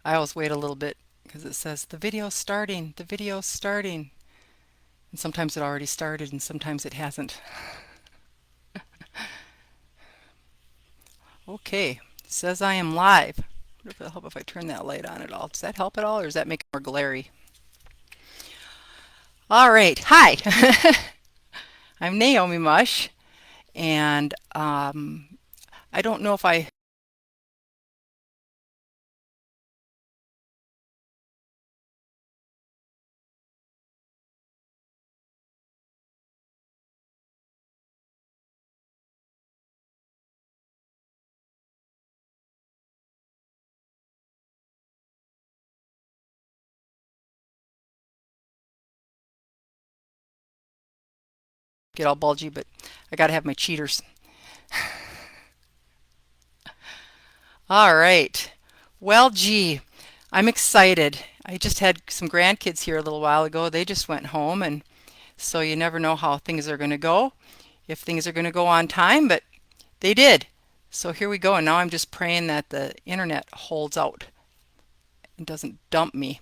I always wait a little bit because it says the video's starting, the video's starting. And sometimes it already started and sometimes it hasn't. Okay, it says I am live. What if it'll help if I turn that light on at all? Does that help at all or does that make it more glary? All right, hi. I'm Naomi Mush and I don't know if I get all bulgy, but I got to have my cheaters. All right. Well, gee, I'm excited. I just had some grandkids here a little while ago. They just went home, and so you never know how things are going to go, if things are going to go on time, but they did. So here we go, and now I'm just praying that the internet holds out and doesn't dump me.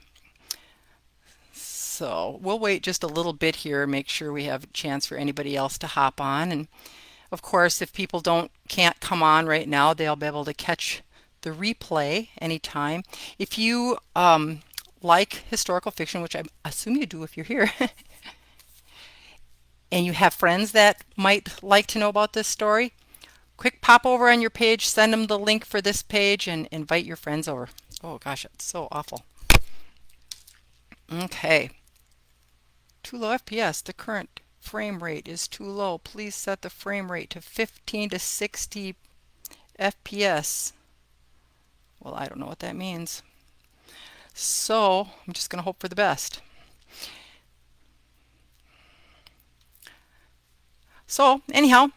So we'll wait just a little bit here, make sure we have a chance for anybody else to hop on. And of course, if people can't come on right now, they'll be able to catch the replay anytime. If you like historical fiction, which I assume you do if you're here, and you have friends that might like to know about this story, quick pop over on your page, send them the link for this page, and invite your friends over. Oh gosh, it's so awful. Okay, too low FPS. The current frame rate is too low. Please set the frame rate to 15 to 60 FPS. Well, I don't know what that means. So I'm just going to hope for the best. So anyhow,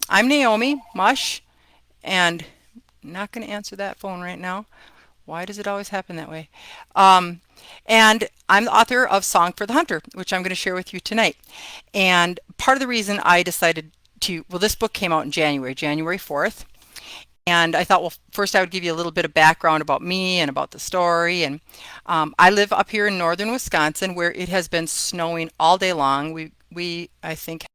I'm Naomi Mush, and I'm not going to answer that phone right now. Why does it always happen that way? Um, and I'm the author of Song for the Hunter, which I'm going to share with you tonight. And part of the reason I decided well, this book came out in January 4th. And I thought, well, first I would give you a little bit of background about me and about the story. And I live up here in northern Wisconsin where it has been snowing all day long. I think,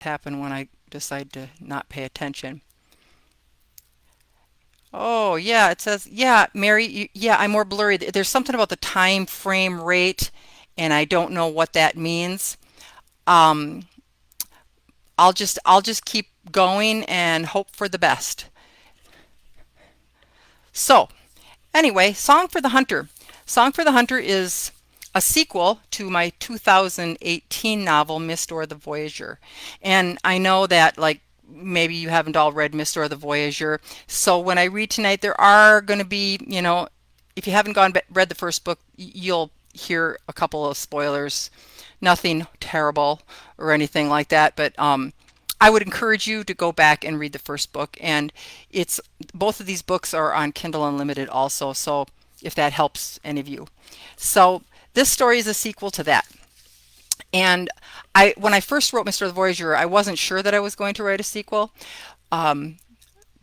happen when I decide to not pay attention. Oh, yeah, it says, yeah, Mary, yeah, I'm more blurry. There's something about the time frame rate, and I don't know what that means. Um, I'll just keep going and hope for the best. So, anyway, Song for the Hunter. Song for the Hunter is a sequel to my 2018 novel, Mist or the Voyager. And I know that, like, maybe you haven't all read Mist or the Voyager. So when I read tonight, there are going to be, if you haven't read the first book, you'll hear a couple of spoilers. Nothing terrible or anything like that, but I would encourage you to go back and read the first book. And it's both of these books are on Kindle Unlimited also, so if that helps any of you. So this story is a sequel to that. And when I first wrote Mr. the Voyager, I wasn't sure that I was going to write a sequel. Um,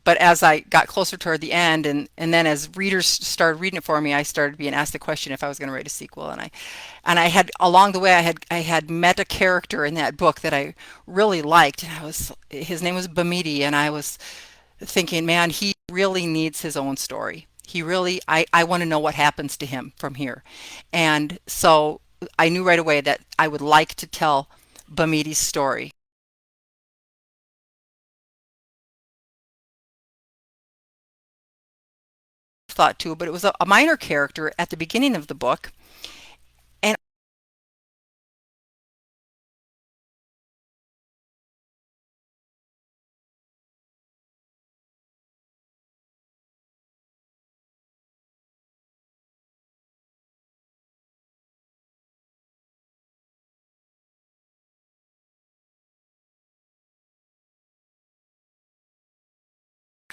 but as I got closer toward the end, and then as readers started reading it for me, I started being asked the question if I was going to write a sequel. And I had along the way I had met a character in that book that I really liked. His name was Bamidi, and I was thinking, man, he really needs his own story. He really I want to know what happens to him from here. And so I knew right away that I would like to tell Bamidi's story. Thought too, but it was a minor character at the beginning of the book. And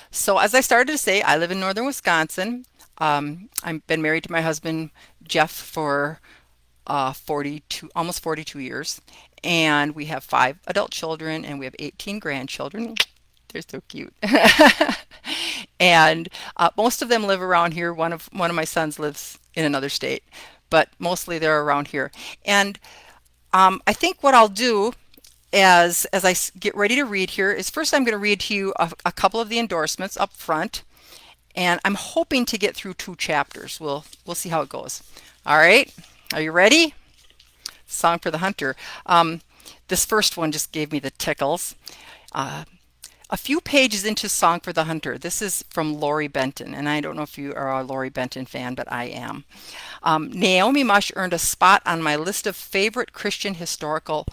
So as I started to say, I live in northern Wisconsin. I've been married to my husband Jeff for 42, almost 42 years, and we have 5 adult children and we have 18 grandchildren. They're so cute. And most of them live around here. One of my sons lives in another state, but mostly they're around here. And I think what I'll do as get ready to read here is first I'm going to read to you a couple of the endorsements up front, and I'm hoping to get through 2 chapters. We'll see how it goes. All right, are you ready? Song for the Hunter. This first one just gave me the tickles. Uh, a few pages into Song for the Hunter. This is from Lori Benton, and I don't know if you are a Lori Benton fan, but I am. Naomi Mush earned a spot on my list of favorite Christian historical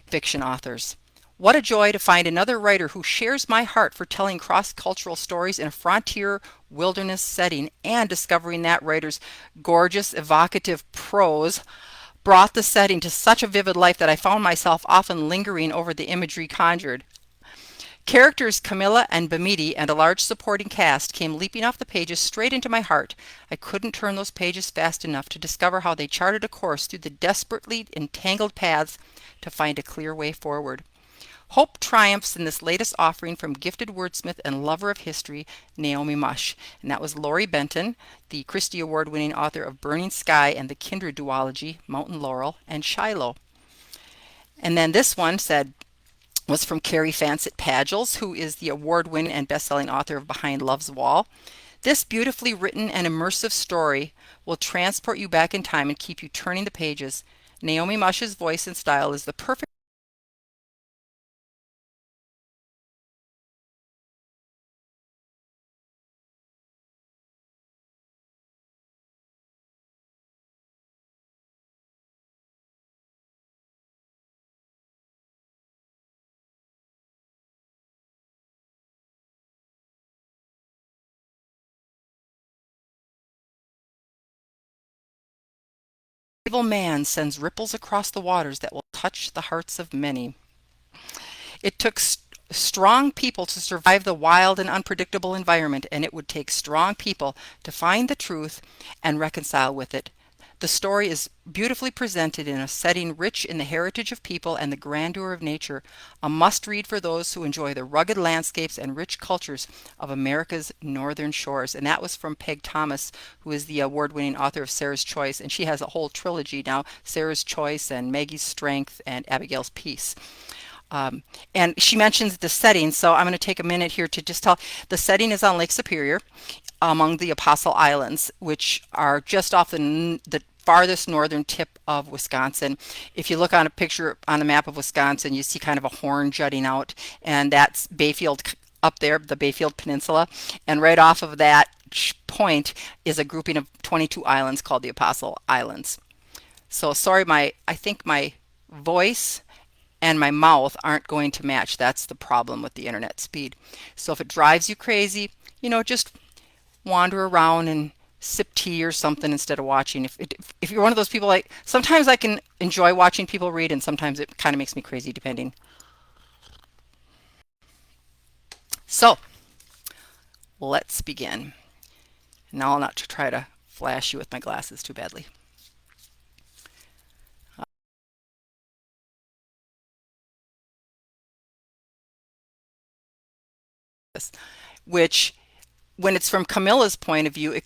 fiction authors. What a joy to find another writer who shares my heart for telling cross-cultural stories in a frontier wilderness setting, and discovering that writer's gorgeous, evocative prose brought the setting to such a vivid life that I found myself often lingering over the imagery conjured. Characters Camilla and Bamidi and a large supporting cast came leaping off the pages straight into my heart. I couldn't turn those pages fast enough to discover how they charted a course through the desperately entangled paths to find a clear way forward. Hope triumphs in this latest offering from gifted wordsmith and lover of history, Naomi Mush. And that was Lori Benton, the Christie Award-winning author of Burning Sky and the Kindred duology, Mountain Laurel and Shiloh. And then this one was from Carrie Fansett Pagels, who is the award-winning and best-selling author of Behind Love's Wall. This beautifully written and immersive story will transport you back in time and keep you turning the pages. Naomi Mush's voice and style is the perfect evil man sends ripples across the waters that will touch the hearts of many. It took strong people to survive the wild and unpredictable environment, and it would take strong people to find the truth and reconcile with it. The story is beautifully presented in a setting rich in the heritage of people and the grandeur of nature, a must-read for those who enjoy the rugged landscapes and rich cultures of America's northern shores. And that was from Peg Thomas, who is the award-winning author of Sarah's Choice, and she has a whole trilogy now, Sarah's Choice and Maggie's Strength and Abigail's Peace. And she mentions the setting, so I'm going to take a minute here to just tell. The setting is on Lake Superior among the Apostle Islands, which are just off the farthest northern tip of Wisconsin. If you look on a picture on a map of Wisconsin, you see kind of a horn jutting out, and that's Bayfield up there, the Bayfield Peninsula. And right off of that point is a grouping of 22 islands called the Apostle Islands. So sorry, I think my voice and my mouth aren't going to match. That's the problem with the internet speed. So if it drives you crazy, just wander around and sip tea or something instead of watching. If you're one of those people, like, sometimes I can enjoy watching people read and sometimes it kind of makes me crazy depending. So let's begin. Now I'll not try to flash you with my glasses too badly. Which, when it's from Camilla's point of view,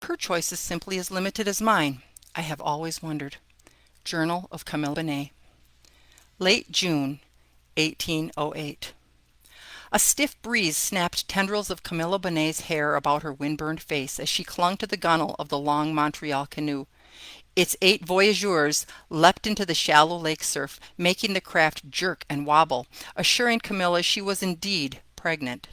her choice is simply as limited as mine. I have always wondered. Journal of Camilla Benet. Late June, 1808. A stiff breeze snapped tendrils of Camilla Benet's hair about her windburned face as she clung to the gunwale of the long Montreal canoe. Its 8 voyageurs leapt into the shallow lake surf, making the craft jerk and wobble, assuring Camilla she was indeed pregnant.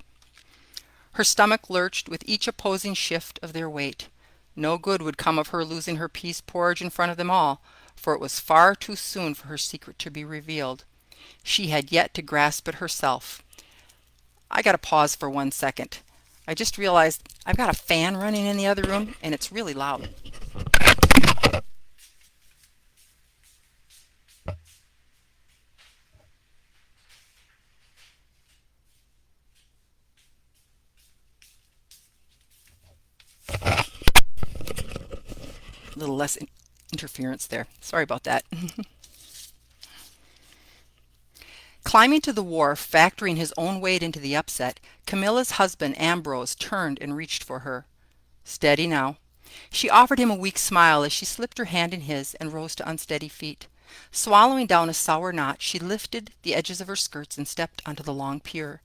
Her stomach lurched with each opposing shift of their weight. No good would come of her losing her peace porridge in front of them all, for it was far too soon for her secret to be revealed. She had yet to grasp it herself. I got to pause for 1 second. I just realized I've got a fan running in the other room and it's really loud. A little less interference there. Sorry about that. Climbing to the wharf, factoring his own weight into the upset, Camilla's husband Ambrose turned and reached for her. Steady now. She offered him a weak smile as she slipped her hand in his and rose to unsteady feet. Swallowing down a sour knot, she lifted the edges of her skirts and stepped onto the long pier.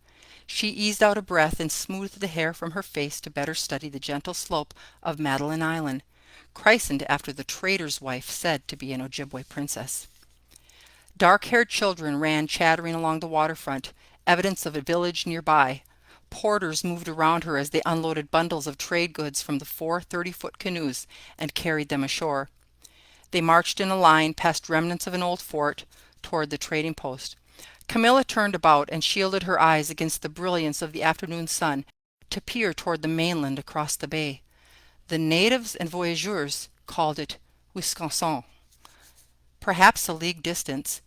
She eased out a breath and smoothed the hair from her face to better study the gentle slope of Madeline Island, christened after the trader's wife said to be an Ojibwe princess. Dark-haired children ran chattering along the waterfront, evidence of a village nearby. Porters moved around her as they unloaded bundles of trade goods from the 4 30-foot canoes and carried them ashore. They marched in a line past remnants of an old fort toward the trading post. Camilla turned about and shielded her eyes against the brilliance of the afternoon sun to peer toward the mainland across the bay. The natives and voyageurs called it Wisconsin. Perhaps a league distance,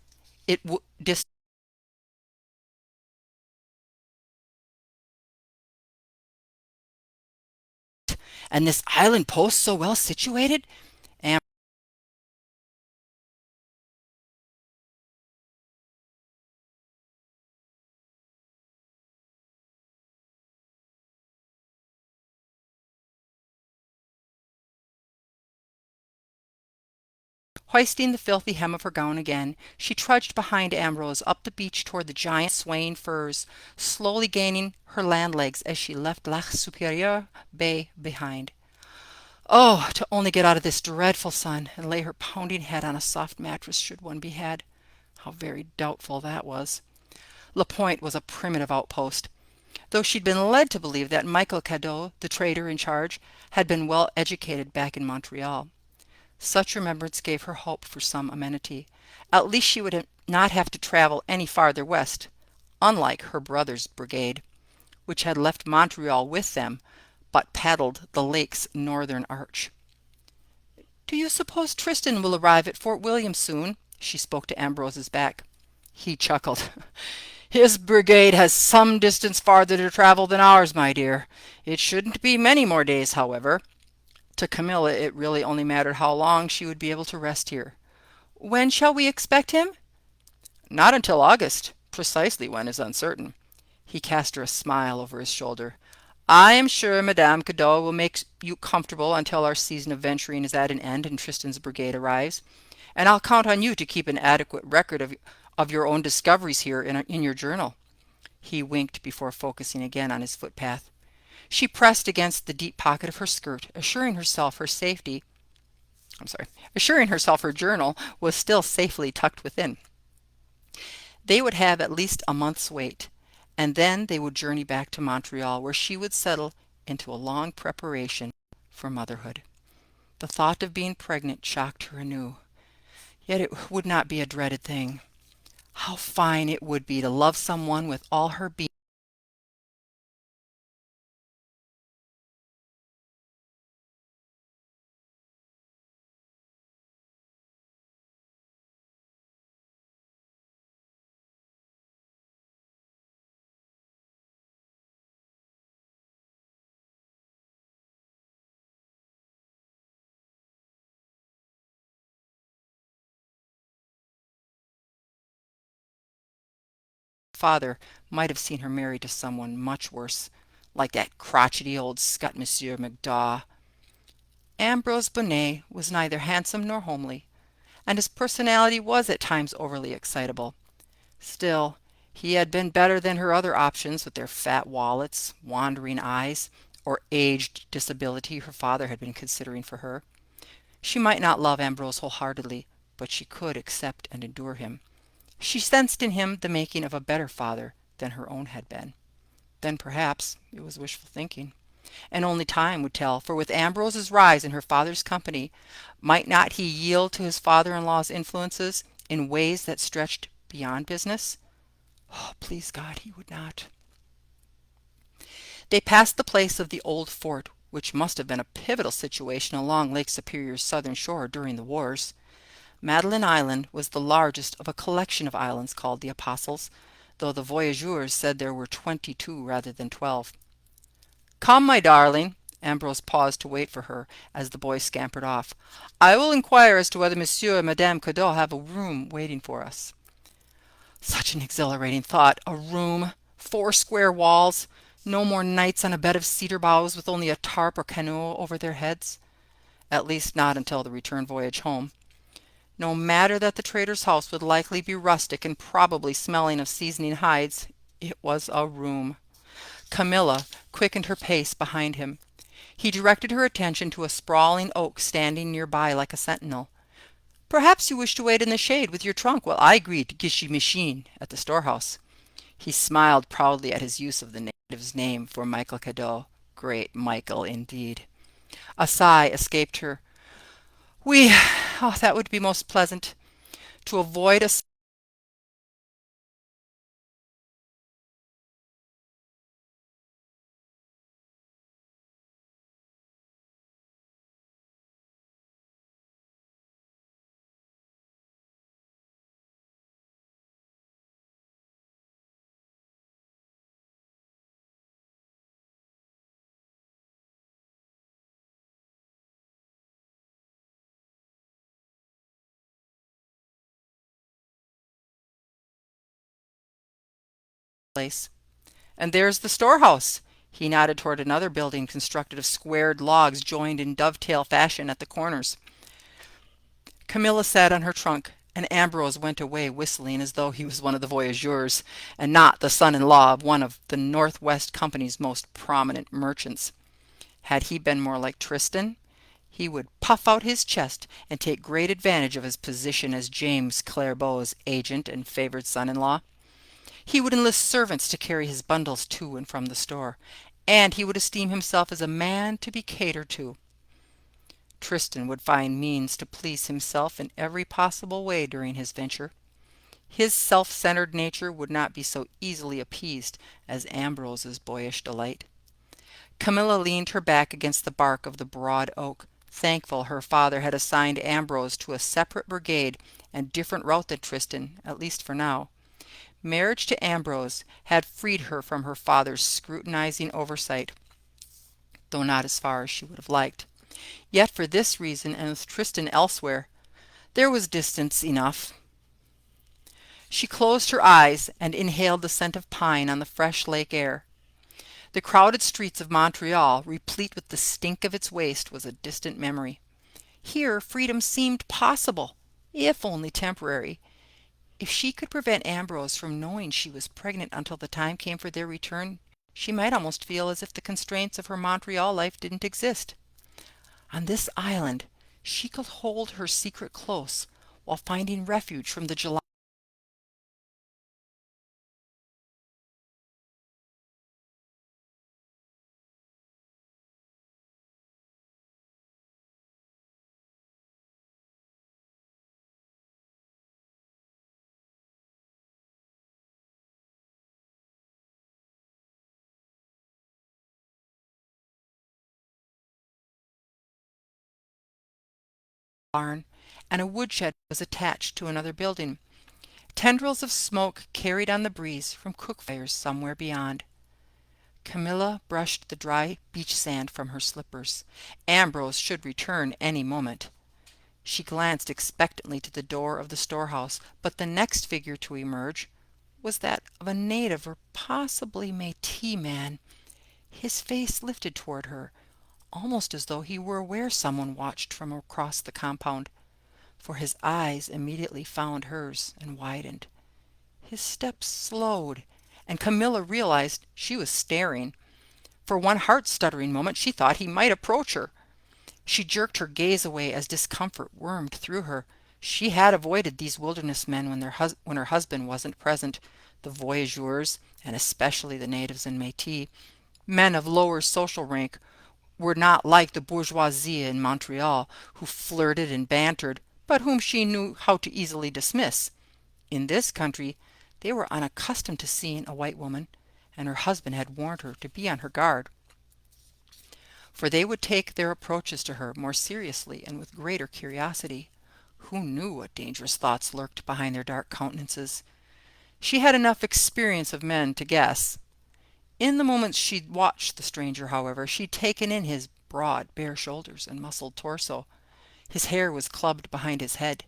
and this island post so well situated? Hoisting the filthy hem of her gown again, she trudged behind Ambrose up the beach toward the giant swaying firs, slowly gaining her land legs as she left Lac Superieur Bay behind. Oh, to only get out of this dreadful sun and lay her pounding head on a soft mattress should one be had. How very doubtful that was. La Pointe was a primitive outpost, though she'd been led to believe that Michael Cadeau, the trader in charge, had been well educated back in Montreal. Such remembrance gave her hope for some amenity. At least she would not have to travel any farther west, unlike her brother's brigade, which had left Montreal with them, but paddled the lake's northern arch. "Do you suppose Tristan will arrive at Fort William soon?" She spoke to Ambrose's back. He chuckled. "His brigade has some distance farther to travel than ours, my dear. It shouldn't be many more days, however." To Camilla it really only mattered how long she would be able to rest here. "When shall we expect him?" "Not until August. Precisely when is uncertain." He cast her a smile over his shoulder. "I am sure Madame Cadeau will make you comfortable until our season of venturing is at an end and Tristan's brigade arrives. And I'll count on you to keep an adequate record of your own discoveries here in your journal." He winked before focusing again on his footpath. She pressed against the deep pocket of her skirt, assuring herself her journal was still safely tucked within. They would have at least a month's wait, and then they would journey back to Montreal, where she would settle into a long preparation for motherhood. The thought of being pregnant shocked her anew. Yet it would not be a dreaded thing. How fine it would be to love someone with all her being. Father might have seen her married to someone much worse, like that crotchety old scut Monsieur McDaw. Ambrose Bonnet was neither handsome nor homely, and his personality was at times overly excitable. Still, he had been better than her other options with their fat wallets, wandering eyes, or aged disability her father had been considering for her. She might not love Ambrose wholeheartedly, but she could accept and endure him. She sensed in him the making of a better father than her own had been. Then perhaps it was wishful thinking, and only time would tell, for with Ambrose's rise in her father's company, might not he yield to his father-in-law's influences in ways that stretched beyond business? Oh, please God, he would not. They passed the place of the old fort, which must have been a pivotal situation along Lake Superior's southern shore during the wars. Madeline Island was the largest of a collection of islands called the Apostles, though the voyageurs said there were 22 rather than 12. "Come, my darling." Ambrose paused to wait for her as the boy scampered off. "I will inquire as to whether Monsieur and Madame Cadeau have a room waiting for us." Such an exhilarating thought. A room, 4 square walls, no more nights on a bed of cedar boughs with only a tarp or canoe over their heads. At least not until the return voyage home. No matter that the trader's house would likely be rustic and probably smelling of seasoning hides, it was a room. Camilla quickened her pace behind him. He directed her attention to a sprawling oak standing nearby like a sentinel. "Perhaps you wish to wait in the shade with your trunk while I greet Gishy Machine at the storehouse." He smiled proudly at his use of the native's name for Michael Cadeau. Great Michael, indeed. A sigh escaped her. "We, oh, that would be most pleasant. To avoid a place. And there's the storehouse." He nodded toward another building constructed of squared logs joined in dovetail fashion at the corners. Camilla sat on her trunk, and Ambrose went away whistling as though he was one of the voyageurs, and not the son-in-law of one of the Northwest Company's most prominent merchants. Had he been more like Tristan, he would puff out his chest and take great advantage of his position as James Clairbeau's agent and favored son-in-law. He would enlist servants to carry his bundles to and from the store, and he would esteem himself as a man to be catered to. Tristan would find means to please himself in every possible way during his venture. His self-centered nature would not be so easily appeased as Ambrose's boyish delight. Camilla leaned her back against the bark of the broad oak, thankful her father had assigned Ambrose to a separate brigade and different route than Tristan, at least for now. Marriage to Ambrose had freed her from her father's scrutinizing oversight, though not as far as she would have liked. Yet for this reason, and with Tristan elsewhere, there was distance enough. She closed her eyes and inhaled the scent of pine on the fresh lake air. The crowded streets of Montreal, replete with the stink of its waste, was a distant memory. Here freedom seemed possible, if only temporary. If she could prevent Ambrose from knowing she was pregnant until the time came for their return, she might almost feel as if the constraints of her Montreal life didn't exist. On this island, she could hold her secret close while finding refuge from the July barn, and a woodshed was attached to another building. Tendrils of smoke carried on the breeze from cook fires somewhere beyond. Camilla brushed the dry beach sand from her slippers. Ambrose should return any moment. She glanced expectantly to the door of the storehouse, but the next figure to emerge was that of a native or possibly Métis man. His face lifted toward her, almost as though he were aware someone watched from across the compound, for his eyes immediately found hers and widened. His steps slowed, and Camilla realized she was staring. For one heart-stuttering moment she thought he might approach her. She jerked her gaze away as discomfort wormed through her. She had avoided these wilderness men when her husband wasn't present, the voyageurs, and especially the natives and Métis. Men of lower social rank were not like the bourgeoisie in Montreal, who flirted and bantered, but whom she knew how to easily dismiss. In this country they were unaccustomed to seeing a white woman, and her husband had warned her to be on her guard, for they would take their approaches to her more seriously and with greater curiosity. Who knew what dangerous thoughts lurked behind their dark countenances? She had enough experience of men to guess. In the moments she'd watched the stranger, however, she'd taken in his broad, bare shoulders and muscled torso. His hair was clubbed behind his head.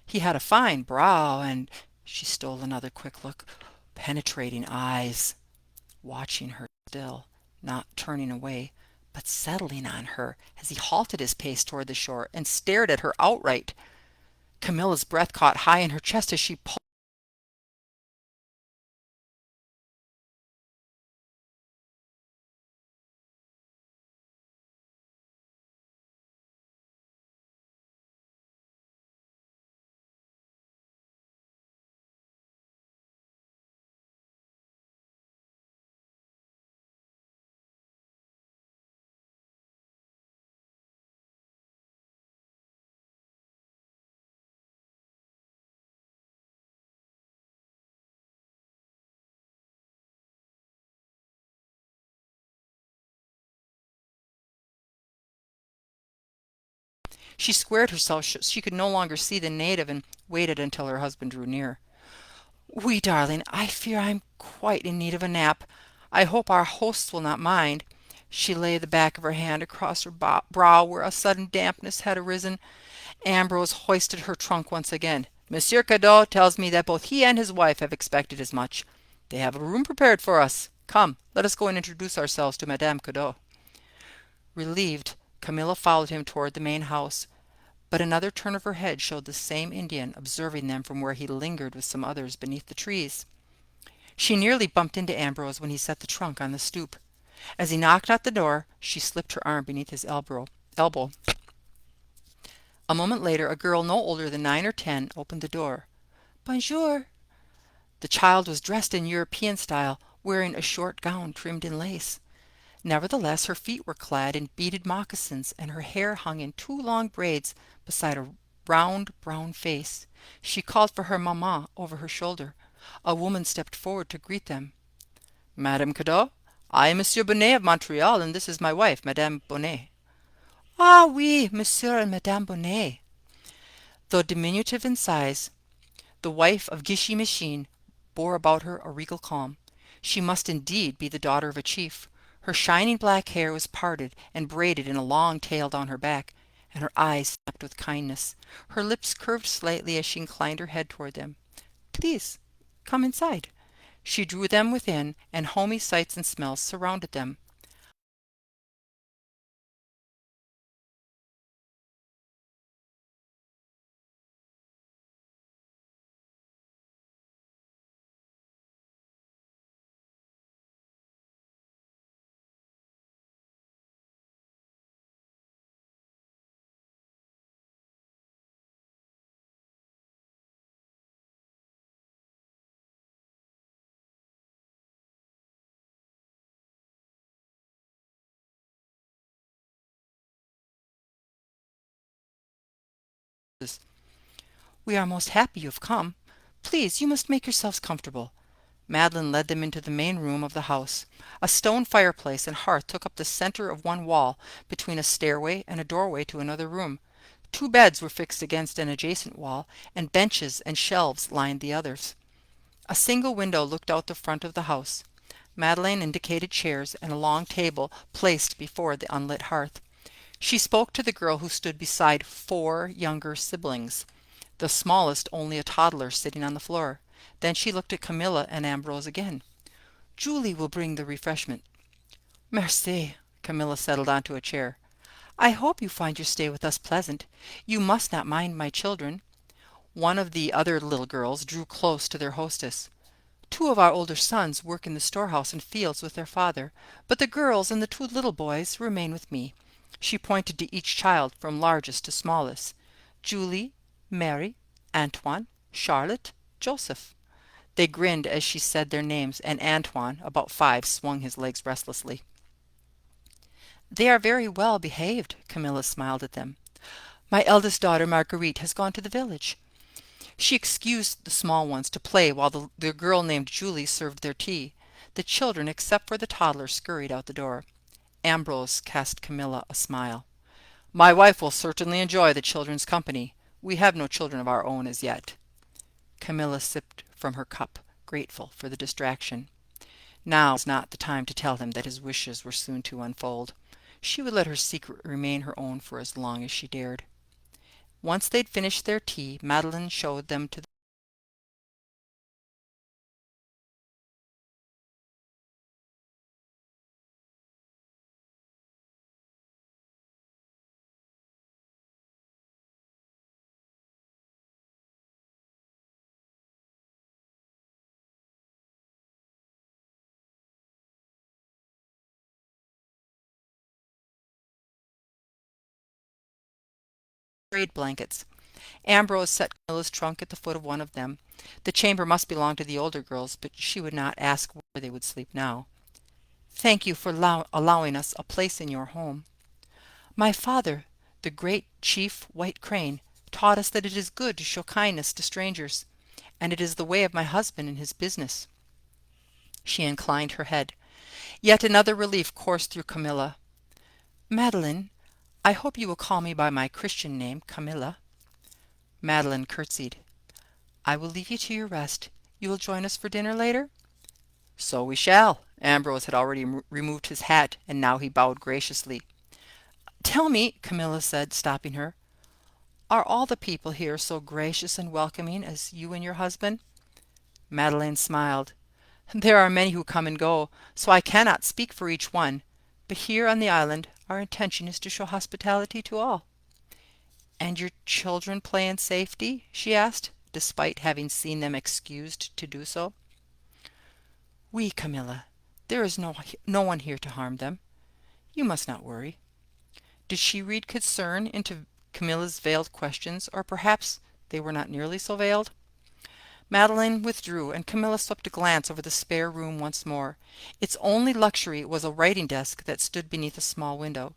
He had a fine brow, and she stole another quick look. Penetrating eyes, watching her still, not turning away, but settling on her as he halted his pace toward the shore and stared at her outright. Camilla's breath caught high in her chest as she pulled. She squared herself so she could no longer see the native and waited until her husband drew near. "Wee darling, I fear I'm quite in need of a nap. I hope our hosts will not mind." She laid the back of her hand across her brow where a sudden dampness had arisen. Ambrose hoisted her trunk once again. "Monsieur Cadeau tells me that both he and his wife have expected as much. They have a room prepared for us. Come, let us go and introduce ourselves to Madame Cadeau." Relieved, Camilla followed him toward the main house, but another turn of her head showed the same Indian observing them from where he lingered with some others beneath the trees. She nearly bumped into Ambrose when he set the trunk on the stoop. As he knocked at the door, she slipped her arm beneath his elbow. A moment later, a girl no older than 9 or 10 opened the door. "Bonjour." The child was dressed in European style, wearing a short gown trimmed in lace. Nevertheless, her feet were clad in beaded moccasins, and her hair hung in 2 long braids beside a round brown face. She called for her mamma over her shoulder. A woman stepped forward to greet them. "Madame Cadeau, I am Monsieur Bonnet of Montreal, and this is my wife, Madame Bonnet." "Ah, oui, Monsieur and Madame Bonnet." Though diminutive in size, the wife of Guichy Machine bore about her a regal calm. She must indeed be the daughter of a chief. Her shining black hair was parted and braided in a long tail down her back, and her eyes snapped with kindness. Her lips curved slightly as she inclined her head toward them. "Please, come inside." She drew them within, and homey sights and smells surrounded them. "We are most happy you have come. Please, you must make yourselves comfortable." Madeline led them into the main room of the house. A stone fireplace and hearth took up the center of one wall, between a stairway and a doorway to another room. 2 beds were fixed against an adjacent wall, and benches and shelves lined the others. A single window looked out the front of the house. Madeline indicated chairs and a long table placed before the unlit hearth. She spoke to the girl who stood beside 4 younger siblings, the smallest only a toddler sitting on the floor. Then she looked at Camilla and Ambrose again. "Julie will bring the refreshment." "Merci." Camilla settled onto a chair. "I hope you find your stay with us pleasant. You must not mind my children." One of the other little girls drew close to their hostess. "2 of our older sons work in the storehouse and fields with their father, but the girls and the 2 little boys remain with me." She pointed to each child from largest to smallest. "Julie, Mary, Antoine, Charlotte, Joseph." They grinned as she said their names, and Antoine, about 5, swung his legs restlessly. "They are very well behaved." Camilla smiled at them. "My eldest daughter, Marguerite, has gone to the village." She excused the small ones to play while the girl named Julie served their tea. The children, except for the toddler, scurried out the door. Ambrose cast Camilla a smile. "My wife will certainly enjoy the children's company. We have no children of our own as yet." Camilla sipped from her cup, grateful for the distraction. Now was not the time to tell him that his wishes were soon to unfold. She would let her secret remain her own for as long as she dared. Once they'd finished their tea, Madeline showed them to the trade blankets. Ambrose set Camilla's trunk at the foot of one of them. The chamber must belong to the older girls, but she would not ask where they would sleep now. "Thank you for allowing us a place in your home. My father, the great chief White Crane, taught us that it is good to show kindness to strangers, and it is the way of my husband in his business." She inclined her head. Yet another relief coursed through Camilla. "Madeline, I hope you will call me by my Christian name, Camilla." Madeline curtsied. "I will leave you to your rest. You will join us for dinner later?" "So we shall." Ambrose had already removed his hat, and now he bowed graciously. "Tell me," Camilla said, stopping her, "are all the people here so gracious and welcoming as you and your husband?" Madeline smiled. "There are many who come and go, so I cannot speak for each one, but here on the island our intention is to show hospitality to all." "And your children play in safety?" she asked, despite having seen them excused to do so. "Oui, Camilla. There is no one here to harm them. You must not worry." Did she read concern into Camilla's veiled questions, or perhaps they were not nearly so veiled? Madeline withdrew, and Camilla swept a glance over the spare room once more. Its only luxury was a writing desk that stood beneath a small window.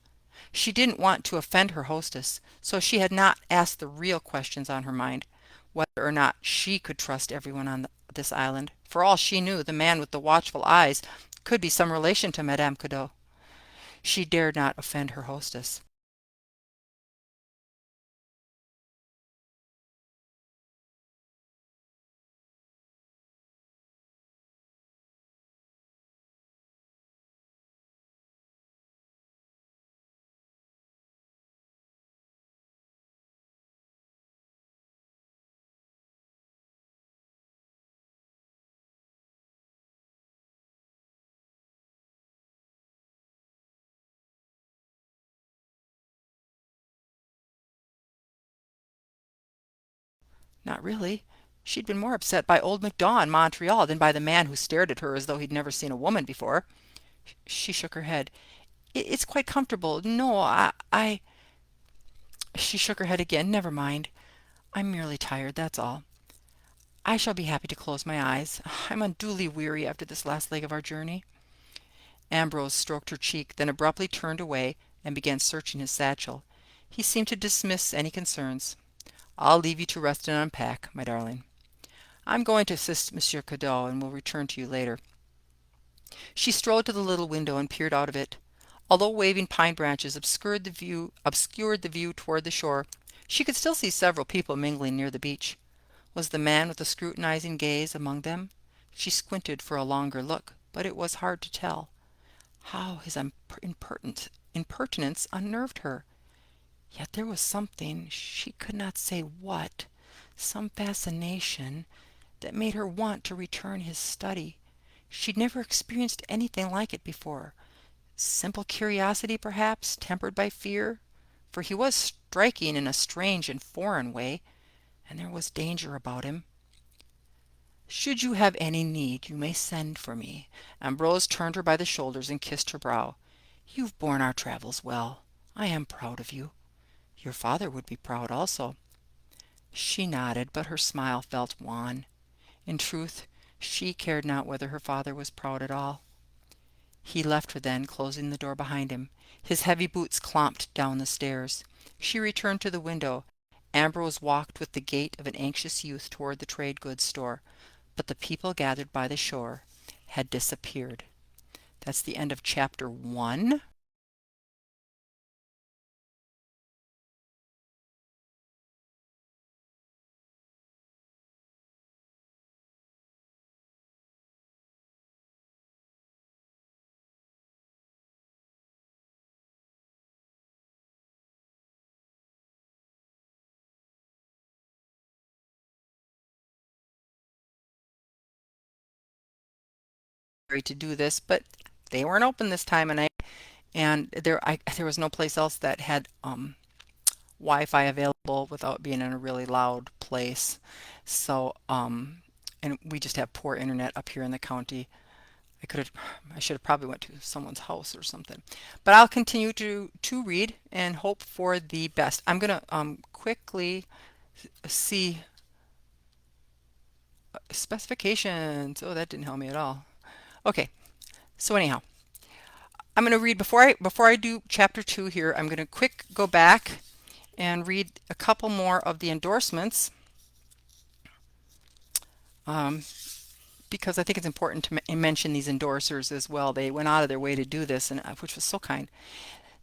She didn't want to offend her hostess, so she had not asked the real questions on her mind, whether or not she could trust everyone on this island. For all she knew, the man with the watchful eyes could be some relation to Madame Cadeau. She dared not offend her hostess. Not really. She'd been more upset by old MacDaw in Montreal than by the man who stared at her as though he'd never seen a woman before. She shook her head. It's quite comfortable. No, I... She shook her head again. "Never mind. I'm merely tired, that's all. I shall be happy to close my eyes. I'm unduly weary after this last leg of our journey." Ambrose stroked her cheek, then abruptly turned away and began searching his satchel. He seemed to dismiss any concerns. "I'll leave you to rest and unpack, my darling. I'm going to assist Monsieur Cadeau and will return to you later." She strolled to the little window and peered out of it. Although waving pine branches obscured the view toward the shore, she could still see several people mingling near the beach. Was the man with the scrutinizing gaze among them? She squinted for a longer look, but it was hard to tell. How his impertinence unnerved her. Yet there was something, she could not say what, some fascination, that made her want to return his study. She'd never experienced anything like it before. Simple curiosity, perhaps, tempered by fear, for he was striking in a strange and foreign way, and there was danger about him. "Should you have any need, you may send for me." Ambrose turned her by the shoulders and kissed her brow. "You've borne our travels well. I am proud of you. Your father would be proud also." She nodded, but her smile felt wan. In truth, she cared not whether her father was proud at all. He left her then, closing the door behind him. His heavy boots clomped down the stairs. She returned to the window. Ambrose walked with the gait of an anxious youth toward the trade goods store, but the people gathered by the shore had disappeared. That's the end of chapter 1. To do this, but they weren't open this time, and there was no place else that had Wi-Fi available without being in a really loud place. So and we just have poor internet up here in the county. I should have probably went to someone's house or something. But I'll continue to read and hope for the best. I'm gonna quickly see specifications. Oh, that didn't help me at all. Okay, so anyhow, I'm going to read before I do chapter 2 here. I'm going to quick go back and read a couple more of the endorsements, um, because I think it's important to mention these endorsers as well. They went out of their way to do this, and which was so kind.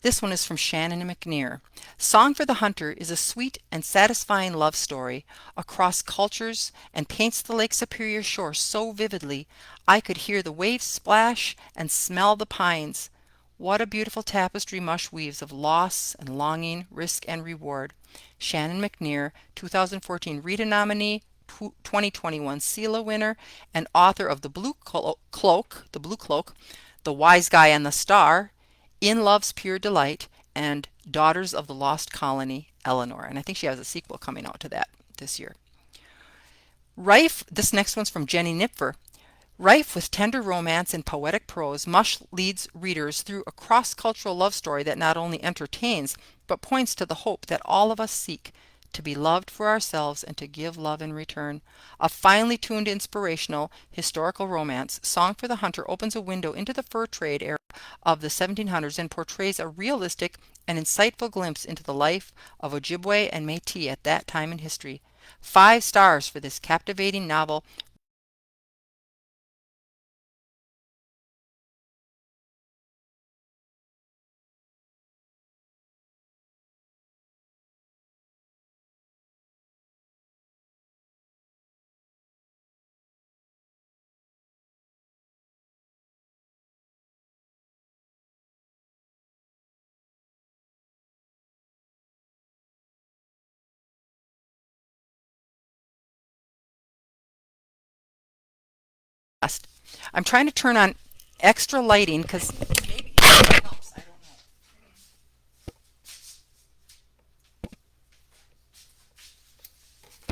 This one is from Shannon and McNear. Song for the Hunter is a sweet and satisfying love story across cultures and paints the Lake Superior shore so vividly I could hear the waves splash and smell the pines. What a beautiful tapestry Mush weaves of loss and longing, risk and reward. Shannon McNear, 2014 Rita nominee, 2021 CELA winner, and author of The Blue Cloak, The Wise Guy and the Star, In Love's Pure Delight, and Daughters of the Lost Colony, Eleanor. And I think she has a sequel coming out to that this year. This next one's from Jenny Nipfer. Rife with tender romance and poetic prose, Mush leads readers through a cross-cultural love story that not only entertains, but points to the hope that all of us seek, to be loved for ourselves and to give love in return. A finely tuned, inspirational, historical romance, Song for the Hunter opens a window into the fur trade era of the 1700s and portrays a realistic and insightful glimpse into the life of Ojibwe and Métis at that time in history. 5 stars for this captivating novel. I'm trying to turn on extra lighting because maybe it helps. I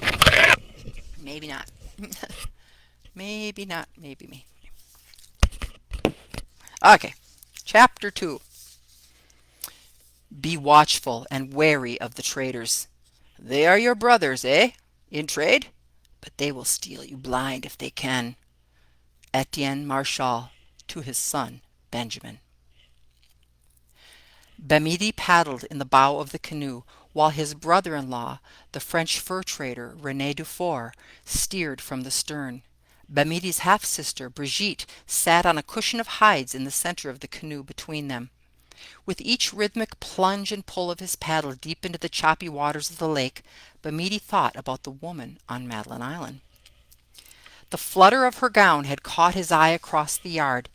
don't know. Maybe not. Maybe not. Maybe me. Okay. Chapter 2. Be watchful and wary of the traders. They are your brothers, eh? In trade? But they will steal you blind if they can. Etienne Marchal to his son Benjamin. Bemidi paddled in the bow of the canoe, while his brother-in-law, the French fur trader René Dufour, steered from the stern. Bemidi's half-sister Brigitte sat on a cushion of hides in the center of the canoe between them. With each rhythmic plunge and pull of his paddle deep into the choppy waters of the lake, Bemidi thought about the woman on Madeline Island. The flutter of her gown had caught his eye across the yard,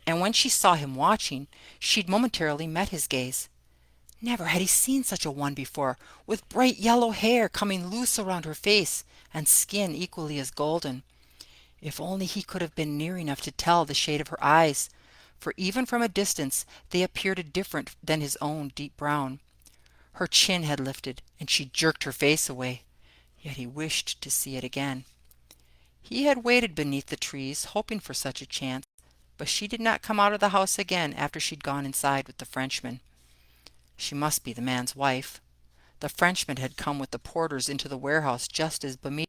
and when she saw him watching, she'd momentarily met his gaze. Never had he seen such a one before, with bright yellow hair coming loose around her face and skin equally as golden. If only he could have been near enough to tell the shade of her eyes, for even from a distance they appeared different than his own deep brown. Her chin had lifted, and she jerked her face away, yet he wished to see it again. He had waited beneath the trees, hoping for such a chance, but she did not come out of the house again after she'd gone inside with the Frenchman. She must be the man's wife. The Frenchman had come with the porters into the warehouse just as Bemidi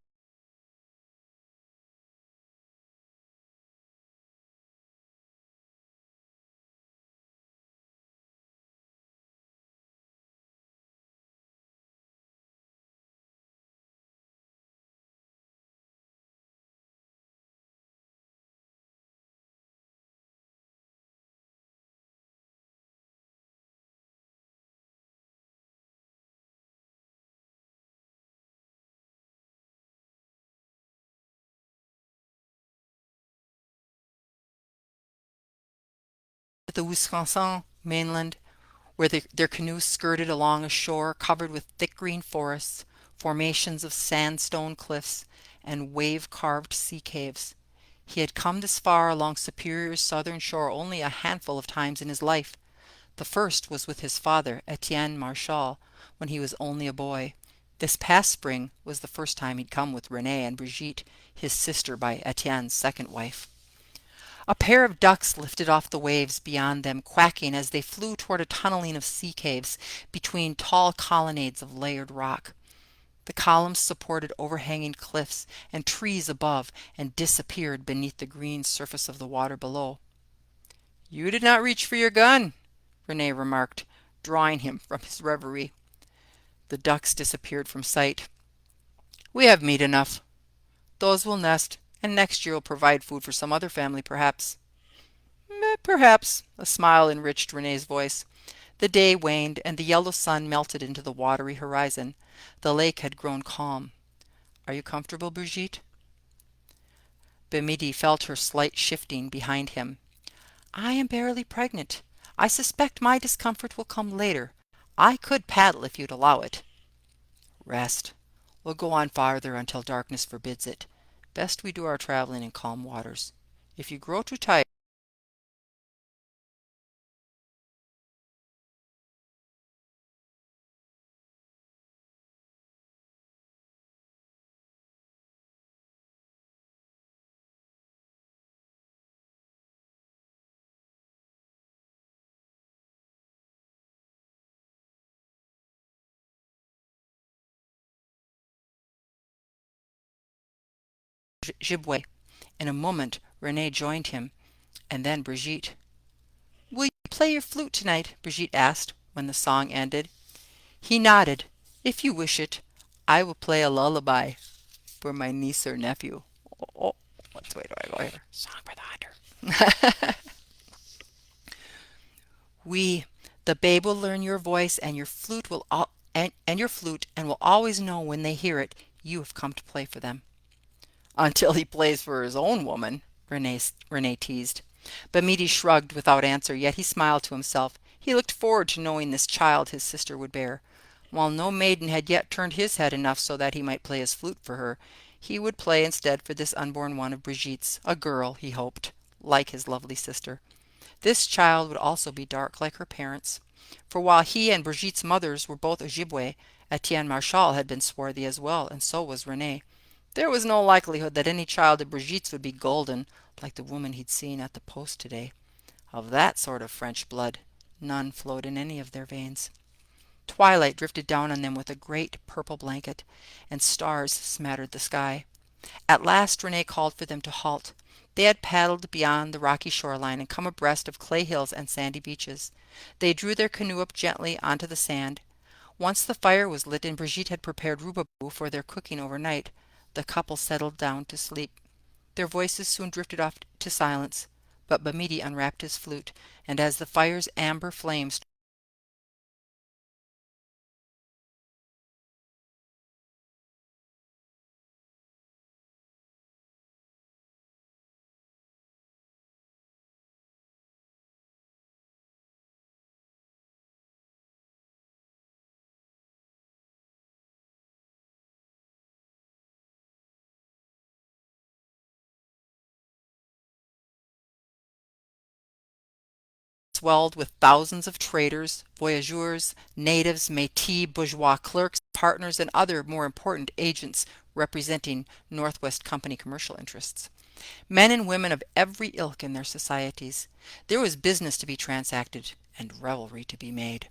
the Wisconsin mainland, where their canoes skirted along a shore covered with thick green forests, formations of sandstone cliffs, and wave-carved sea caves. He had come this far along Superior's southern shore only a handful of times in his life. The first was with his father, Etienne Marchal, when he was only a boy. This past spring was the first time he'd come with Renee and Brigitte, his sister by Etienne's second wife. A pair of ducks lifted off the waves beyond them, quacking as they flew toward a tunneling of sea caves between tall colonnades of layered rock. The columns supported overhanging cliffs and trees above and disappeared beneath the green surface of the water below. "You did not reach for your gun," Renee remarked, drawing him from his reverie. The ducks disappeared from sight. "We have meat enough. Those will nest, and next year will provide food for some other family, perhaps." Perhaps." A smile enriched Renee's voice. The day waned, and the yellow sun melted into the watery horizon. The lake had grown calm. "Are you comfortable, Brigitte?" Bemidi felt her slight shifting behind him. "I am barely pregnant. I suspect my discomfort will come later. I could paddle if you'd allow it." "Rest. We'll go on farther until darkness forbids it. Best we do our traveling in calm waters. If you grow too tired..." Gibouet. In a moment Renee joined him, and then Brigitte. "Will you play your flute tonight?" Brigitte asked when the song ended. He nodded. "If you wish it, I will play a lullaby for my niece or nephew." Oh, which way do I go here? Song for the hunter. "We, the babe will learn your voice, and your flute will and your flute, and will always know when they hear it you have come to play for them." "Until he plays for his own woman," Renee teased. Bemidi shrugged without answer, yet he smiled to himself. He looked forward to knowing this child his sister would bear. While no maiden had yet turned his head enough so that he might play his flute for her, he would play instead for this unborn one of Brigitte's, a girl, he hoped, like his lovely sister. This child would also be dark like her parents, for while he and Brigitte's mothers were both Ojibwe, Etienne Marchal had been swarthy as well, and so was Renee. There was no likelihood that any child of Brigitte's would be golden, like the woman he'd seen at the post today. Of that sort of French blood, none flowed in any of their veins. Twilight drifted down on them with a great purple blanket, and stars smattered the sky. At last Renee called for them to halt. They had paddled beyond the rocky shoreline and come abreast of clay hills and sandy beaches. They drew their canoe up gently onto the sand. Once the fire was lit and Brigitte had prepared rubabou for their cooking overnight, the couple settled down to sleep. Their voices soon drifted off to silence, but Bemidi unwrapped his flute, and as the fire's amber flames swelled with thousands of traders, voyageurs, natives, métis, bourgeois clerks, partners, and other more important agents representing Northwest Company commercial interests. Men and women of every ilk in their societies. There was business to be transacted and revelry to be made.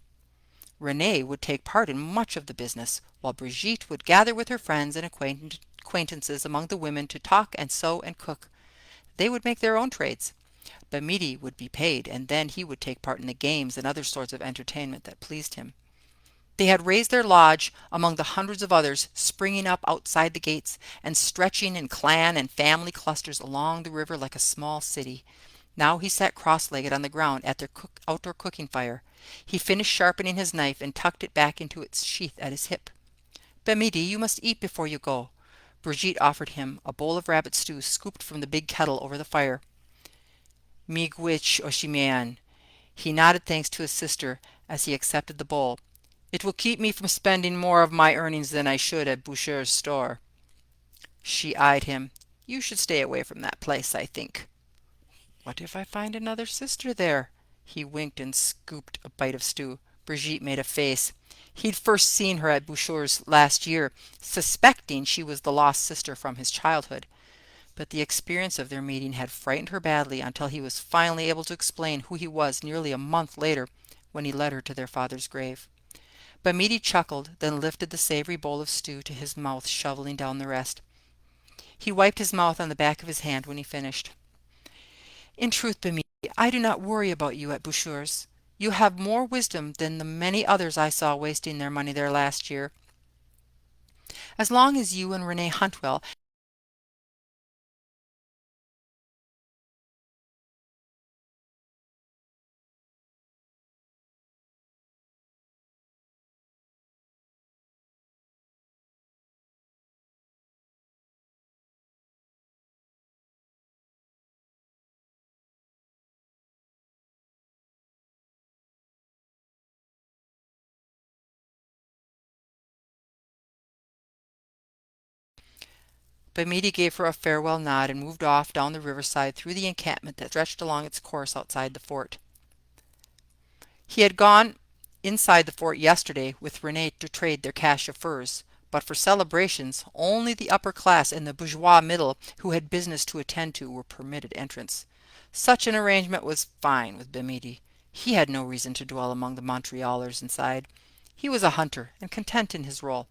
Renee would take part in much of the business, while Brigitte would gather with her friends and acquaintances among the women to talk and sew and cook. They would make their own trades. Bemidi would be paid, and then he would take part in the games and other sorts of entertainment that pleased him. They had raised their lodge among the hundreds of others springing up outside the gates and stretching in clan and family clusters along the river like a small city. Now he sat cross-legged on the ground at their outdoor cooking fire. He finished sharpening his knife and tucked it back into its sheath at his hip. "Bemidi, you must eat before you go." Brigitte offered him a bowl of rabbit stew scooped from the big kettle over the fire. "Miigwech Oshimean. He nodded thanks to his sister as he accepted the bowl. "It will keep me from spending more of my earnings than I should at Boucher's store." She eyed him. "You should stay away from that place, I think." "What if I find another sister there?" He winked and scooped a bite of stew. Brigitte made a face. He'd first seen her at Boucher's last year, suspecting she was the lost sister from his childhood. But the experience of their meeting had frightened her badly until he was finally able to explain who he was nearly a month later when he led her to their father's grave. Bamidi chuckled, then lifted the savory bowl of stew to his mouth, shoveling down the rest. He wiped his mouth on the back of his hand when he finished. "In truth, Bimini, I do not worry about you at Boucher's. You have more wisdom than the many others I saw wasting their money there last year. As long as you and Renee hunt well." Bamidi gave her a farewell nod and moved off down the riverside through the encampment that stretched along its course outside the fort. He had gone inside the fort yesterday with Renee to trade their cache of furs, but for celebrations only the upper class and the bourgeois middle who had business to attend to were permitted entrance. Such an arrangement was fine with Bemidi. He had no reason to dwell among the Montrealers inside. He was a hunter and content in his role.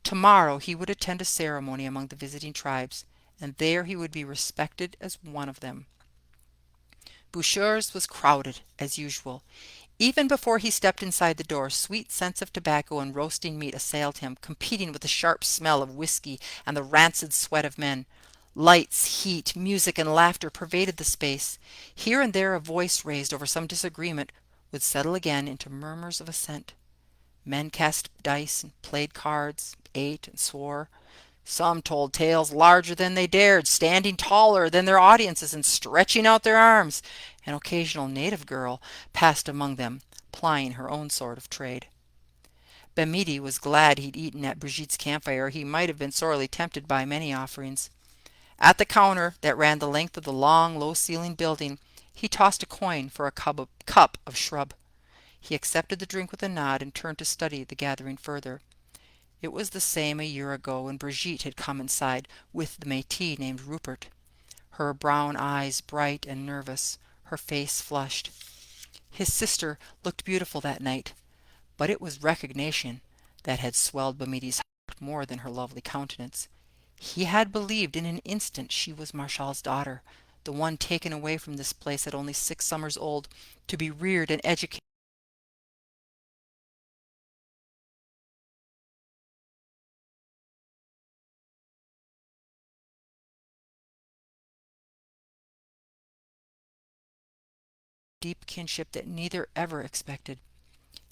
Tomorrow he would attend a ceremony among the visiting tribes, and there he would be respected as one of them. Boucher's was crowded, as usual. Even before he stepped inside the door, sweet scents of tobacco and roasting meat assailed him, competing with the sharp smell of whiskey and the rancid sweat of men. Lights, heat, music, and laughter pervaded the space. Here and there a voice raised over some disagreement would settle again into murmurs of assent. Men cast dice and played cards, ate and swore. Some told tales larger than they dared, standing taller than their audiences and stretching out their arms. An occasional native girl passed among them, plying her own sort of trade. Bemidi was glad he'd eaten at Brigitte's campfire. He might have been sorely tempted by many offerings. At the counter that ran the length of the long, low-ceilinged building, he tossed a coin for a cup of shrub. He accepted the drink with a nod and turned to study the gathering further. It was the same a year ago when Brigitte had come inside with the métis named Rupert, her brown eyes bright and nervous, her face flushed. His sister looked beautiful that night, but it was recognition that had swelled Bemidi's heart more than her lovely countenance. He had believed in an instant she was Martial's daughter, the one taken away from this place at only 6 summers old, to be reared and educated deep kinship that neither ever expected.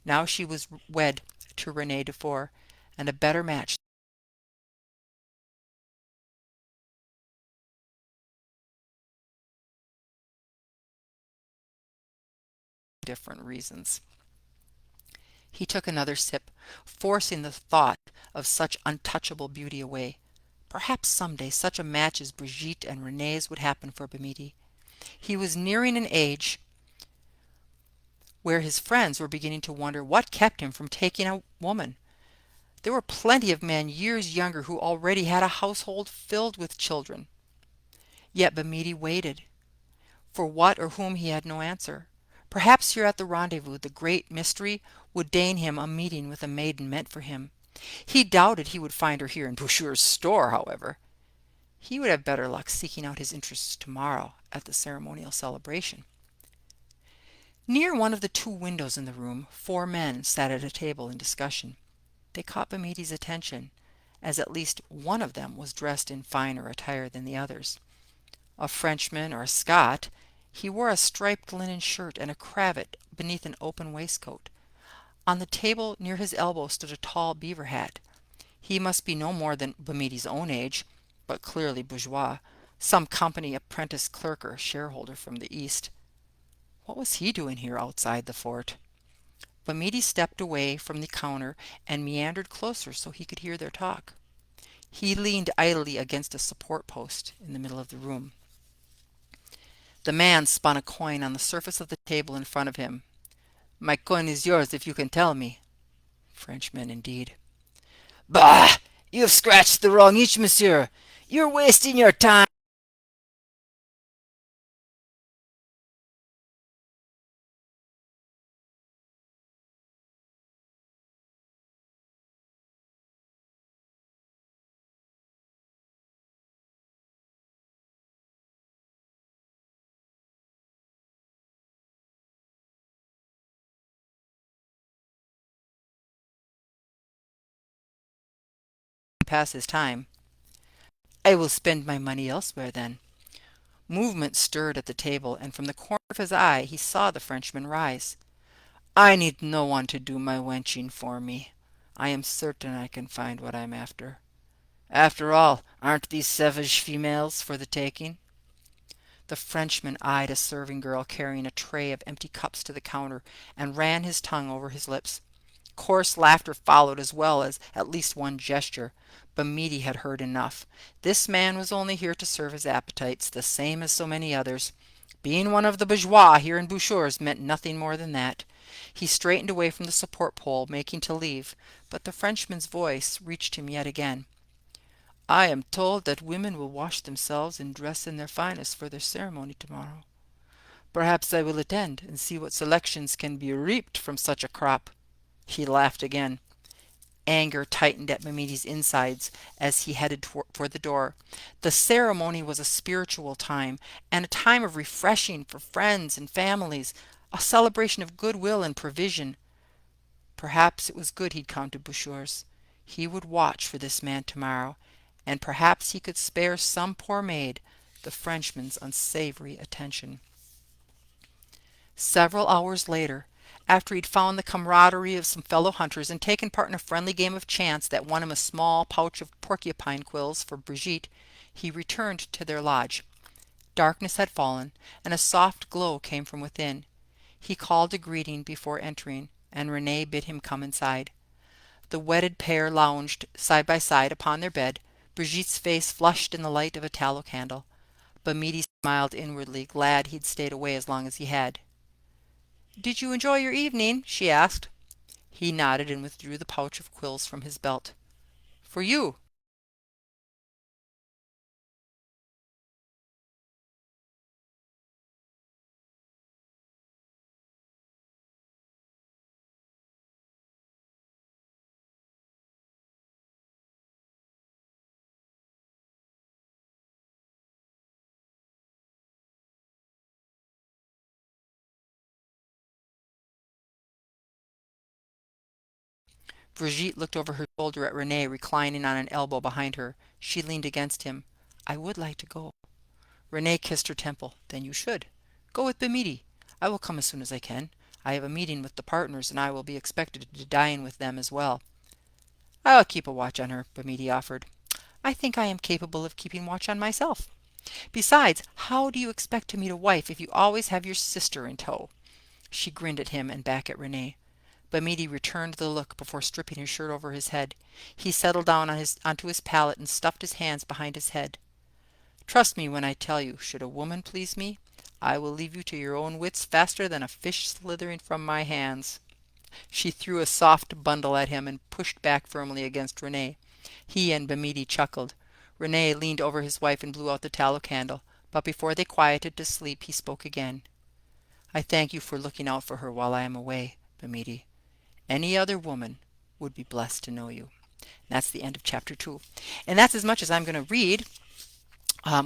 Now she was wed to Rene Dufour, and a better match for different reasons. He took another sip, forcing the thought of such untouchable beauty away. Perhaps someday such a match as Brigitte and Rene's would happen for Bemidi. He was nearing an age where his friends were beginning to wonder what kept him from taking a woman. There were plenty of men years younger who already had a household filled with children. Yet Bemidi waited. For what or whom he had no answer. Perhaps here at the rendezvous the great mystery would deign him a meeting with a maiden meant for him. He doubted he would find her here in Boucher's store, however. He would have better luck seeking out his interests tomorrow at the ceremonial celebration. Near one of the 2 windows in the room, 4 men sat at a table in discussion. They caught Bemidi's attention, as at least one of them was dressed in finer attire than the others. A Frenchman or a Scot, he wore a striped linen shirt and a cravat beneath an open waistcoat. On the table near his elbow stood a tall beaver hat. He must be no more than Bemidi's own age, but clearly bourgeois, some company apprentice clerk or shareholder from the East. What was he doing here outside the fort? Bamidi stepped away from the counter and meandered closer so he could hear their talk. He leaned idly against a support post in the middle of the room. The man spun a coin on the surface of the table in front of him. My coin is yours if you can tell me. Frenchman, indeed. Bah! You've scratched the wrong itch, monsieur. You're wasting your time. Pass his time. I will spend my money elsewhere then. Movement stirred at the table, and from the corner of his eye he saw the Frenchman rise. I need no one to do my wenching for me. I am certain I can find what I'm after. After all, aren't these savage females for the taking? The Frenchman eyed a serving girl carrying a tray of empty cups to the counter and ran his tongue over his lips. Coarse laughter followed as well as at least one gesture. Bamidi had heard enough. This man was only here to serve his appetites, the same as so many others. Being one of the bourgeois here in Bouchour's meant nothing more than that. He straightened away from the support pole, making to leave, but the Frenchman's voice reached him yet again. I am told that women will wash themselves and dress in their finest for their ceremony tomorrow. Perhaps I will attend and see what selections can be reaped from such a crop. He laughed again. Anger tightened at Mimidi's insides as he headed for the door. The ceremony was a spiritual time, and a time of refreshing for friends and families, a celebration of goodwill and provision. Perhaps it was good he'd come to Bouchour's. He would watch for this man tomorrow, and perhaps he could spare some poor maid the Frenchman's unsavory attention. Several hours later, after he'd found the camaraderie of some fellow hunters and taken part in a friendly game of chance that won him a small pouch of porcupine quills for Brigitte, he returned to their lodge. Darkness had fallen, and a soft glow came from within. He called a greeting before entering, and Renee bid him come inside. The wedded pair lounged side by side upon their bed, Brigitte's face flushed in the light of a tallow candle. Bamidi smiled inwardly, glad he'd stayed away as long as he had. "Did you enjoy your evening?" she asked. He nodded and withdrew the pouch of quills from his belt. "For you." Brigitte looked over her shoulder at Renee reclining on an elbow behind her. She leaned against him. "I would like to go." Renee kissed her temple. "Then you should. Go with Bimidi. I will come as soon as I can. I have a meeting with the partners, and I will be expected to dine with them as well." "I'll keep a watch on her," Bimidi offered. "I think I am capable of keeping watch on myself. Besides, how do you expect to meet a wife if you always have your sister in tow?" She grinned at him and back at Renee. Bamidi returned the look before stripping his shirt over his head. He settled down onto his pallet and stuffed his hands behind his head. "Trust me when I tell you, should a woman please me, I will leave you to your own wits faster than a fish slithering from my hands." She threw a soft bundle at him and pushed back firmly against Renee. He and Bamidi chuckled. Renee leaned over his wife and blew out the tallow candle, but before they quieted to sleep he spoke again. "I thank you for looking out for her while I am away, Bamidi. Any other woman would be blessed to know you." And that's the end of chapter 2. And that's as much as I'm going to read,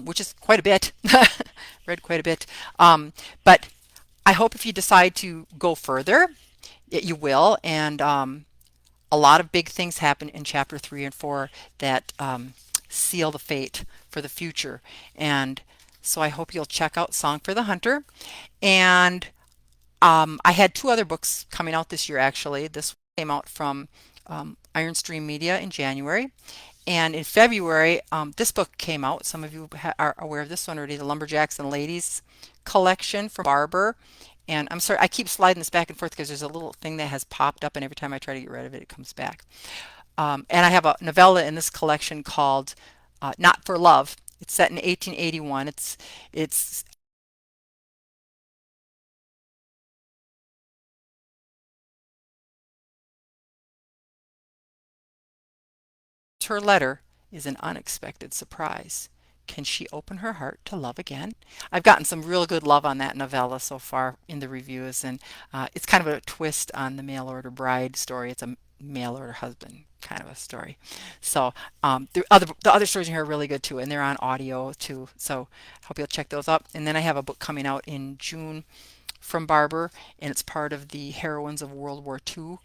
which is quite a bit. Read quite a bit. But I hope if you decide to go further, you will. And a lot of big things happen in chapter 3 and 4 that seal the fate for the future. And so I hope you'll check out Song for the Hunter. And I had two other books coming out this year, actually. This came out from Iron Stream Media in January. And in February, this book came out. Some of you are aware of this one already, the Lumberjacks and Ladies collection from Barber. And I'm sorry, I keep sliding this back and forth because there's a little thing that has popped up, and every time I try to get rid of it, it comes back. And I have a novella in this collection called Not for Love. It's set in 1881. It's her letter is an unexpected surprise. Can she open her heart to love again? I've gotten some real good love on that novella so far in the reviews, and it's kind of a twist on the mail order bride story. It's a mail order husband kind of a story. So the other stories in here are really good too, and they're on audio too. So I hope you'll check those out. And then I have a book coming out in June from Barber, and it's part of the Heroines of World War II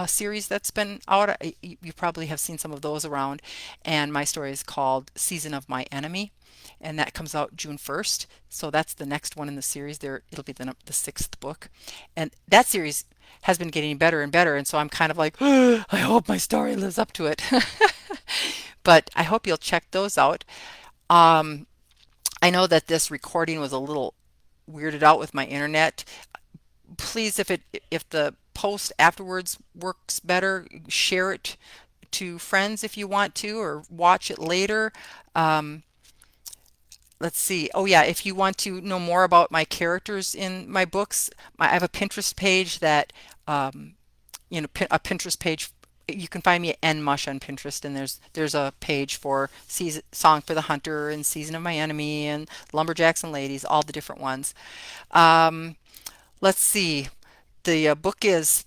series that's been out. You probably have seen some of those around. And my story is called Season of My Enemy, and that comes out June 1st. So that's the next one in the series. There, it'll be the sixth book, and that series has been getting better and better. And so I'm kind of like, I hope my story lives up to it. But I hope you'll check those out. Um, I know that this recording was a little weirded out with my internet. Please, if the post afterwards works better, share it to friends if you want to, or watch it later. Um, let's see. Oh yeah, if you want to know more about my characters in my books, I have a Pinterest page that um, a Pinterest page. You can find me at nmush on Pinterest, and there's a page for season, Song for the Hunter and Season of My Enemy and Lumberjacks and Ladies, all the different ones. Um, let's see. The book is,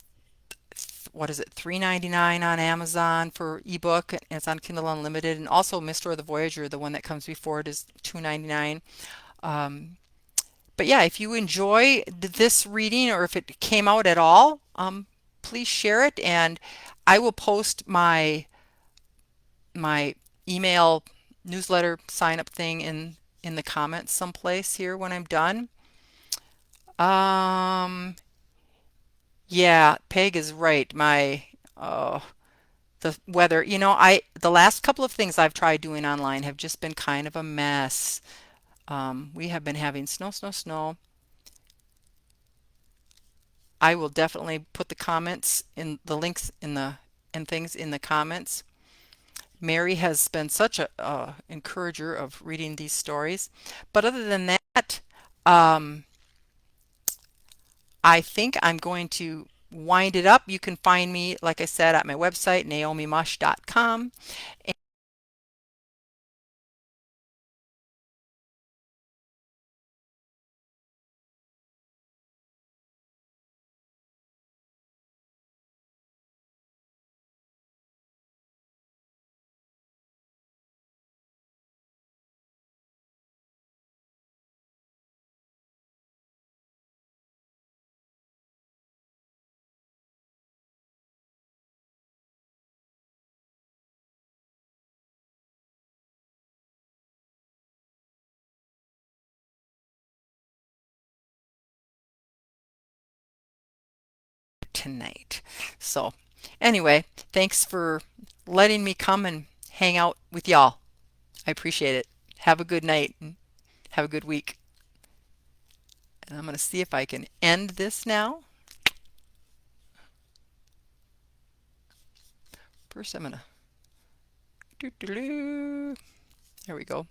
what is it, $3.99 on Amazon for ebook, and it's on Kindle Unlimited. And also Mr. or the Voyager, the one that comes before it, is $2.99. Um, but yeah, if you enjoy this reading, or if it came out at all, please share it, and I will post my email newsletter sign up thing in the comments someplace here when I'm done. Um, yeah, Peg is right. Oh, the weather, the last couple of things I've tried doing online have just been kind of a mess. We have been having snow, snow, snow. I will definitely put the comments in the links in the and things in the comments. Mary has been such a encourager of reading these stories. But other than that, um, I think I'm going to wind it up. You can find me, like I said, at my website, naomimush.com. Tonight. So, anyway, thanks for letting me come and hang out with y'all. I appreciate it. Have a good night and have a good week. And I'm going to see if I can end this now. First, I'm going to. There we go.